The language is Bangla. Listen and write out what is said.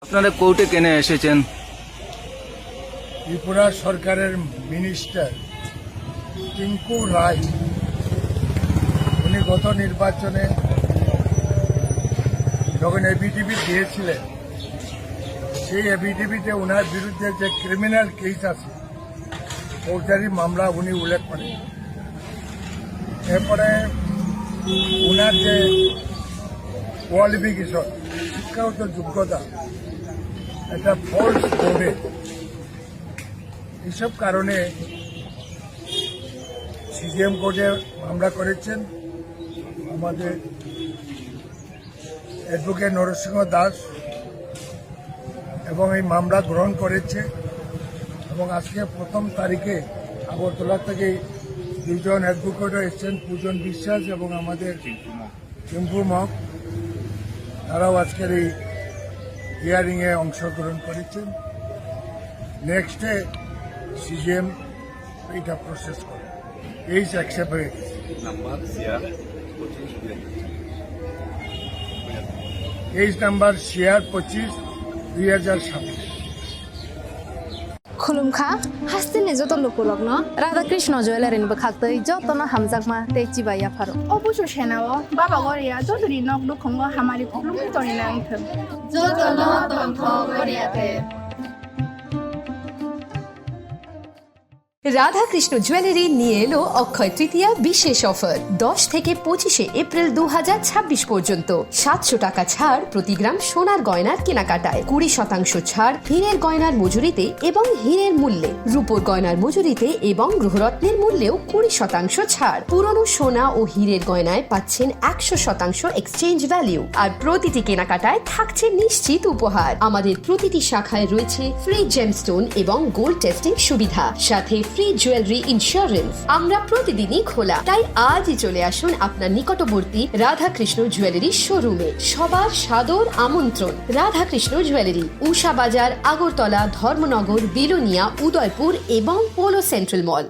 আপনারা কোর্টে কেন এসেছেন? ত্রিপুরা সরকারের মিনিস্টার টিঙ্কু রায় উনি গত নির্বাচনে যখন এবিটিভি দিয়েছিলেন সেই এবিটিভিতে ওনার বিরুদ্ধে যে ক্রিমিনাল কেস আছে ফৌজদারি মামলা উনি উল্লেখ করেন। এরপরে ওনার যে কোয়ালিফিকেশন শিক্ষাগত যোগ্যতা এটা ফলস বোর্ডে, এইসব কারণে সিজিএম কোর্টে মামলা করেছেন আমাদের অ্যাডভোকেট নরসিংহ দাস এবং এই মামলা গ্রহণ করেছে এবং আজকে প্রথম তারিখে আগরতলা থেকে দুজন অ্যাডভোকেটও এসছেন, পূজন বিশ্বাস এবং আমাদের টিম্পু মক, তারাও আজকের এই হিয়ারিংয়ে অংশগ্রহণ করেছেন। নেক্সটে সিজিএম এটা প্রসেস করে কেস অ্যাকসেপ্ট হয়ে গেছে। Case number CR 25/2026। खुलुमखा हास्तिनि जत लुकुलग्न राधाकृष्ण ज्वेलारिनि खाक्तै जतन हामजाकमा तेचिबा याफारो অবশ্য সেনাও বাবা গরিয়া যতরি নক দুখঙ্গ হামারি খুলুম তরি না আইথম जतन तंथ गरियाते রাধাকৃষ্ণ জুয়েলারি নিয়ে এলো অক্ষয় তৃতীয়া বিশেষ অফার 10 থেকে 25 এপ্রিল 2026 পর্যন্ত 700 টাকা ছাড় প্রতি গ্রাম সোনার গয়নার কেনাকাটায়, 20% ছাড় হীরের গয়নার মজুরিতে এবং হীরের মূল্যে, রূপোর গয়নার মজুরিতে এবং গ্রহরত্নের মূল্যেও 20% ছাড়। পুরনো সোনা ও হীরের গয়নায় পাচ্ছেন 100% এক্সচেঞ্জ ভ্যালু, আর প্রতিটি কেনাকাটায় থাকছে নিশ্চিত উপহার। আমাদের প্রতিটি শাখায় রয়েছে ফ্রি জেমস্টোন এবং গোল্ড টেস্টিং সুবিধা, সাথে ফ্রি জুয়েলারি ইন্স্যুরেন্স। আমরা প্রতিদিনই খোলা, তাই আজই চলে আসুন আপনার নিকটবর্তী রাধাকৃষ্ণ জুয়েলারি শোরুমে। সবার সাদর আমন্ত্রণ। রাধাকৃষ্ণ জুয়েলারি, উষা বাজার, আগরতলা, ধর্মনগর, বিলোনিয়া, উদয়পুর এবং পোলো সেন্ট্রাল মল।